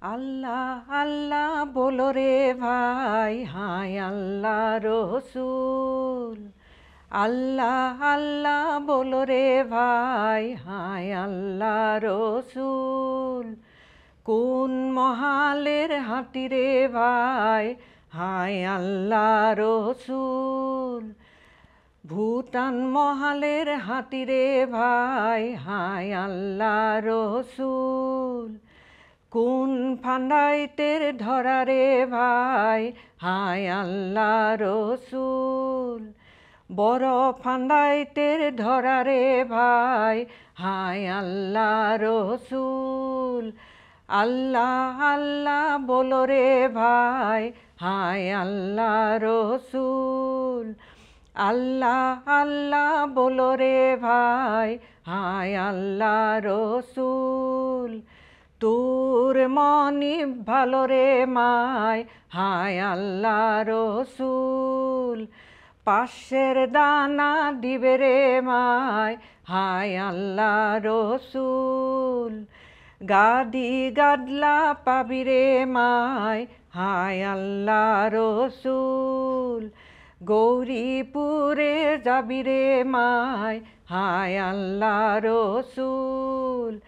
আল্লাহ আল্লাহ বলো রে ভাই, হায় আল্লাহ রসুল। আল্লাহ আল্লাহ বলো রে ভাই, হায় আল্লাহ রসুল। কোন মহালের হাতি রে ভাই, হায় আল্লাহ রসুল। ভুটান মহালের হাতি রে ভাই, হায় আল্লাহ রসুল। কোন ফান্ডাইতের ধরা রে ভাই, হায় আল্লাহ রসুল। বড় ফান্ডাইতের ধরা রে ভাই, হায় আল্লাহ রসুল। আল্লাহ আল্লাহ বলো রে ভাই, হায় আল্লাহ রসুল। আল্লাহ আল্লাহ বলো রে ভাই, হায় আল্লাহ রসুল। তোর মনি ভালো রে মায়, হায় আল্লাহ রসুল। পাশের দানা দিবে রে মায়, হায় আল্লাহ রসুল। গাদি গাদলা পাবি রে মায়, হায় আল্লাহ রসুল। গৌরীপুরে যাবি রে মায়, হায় আল্লাহ রসুল।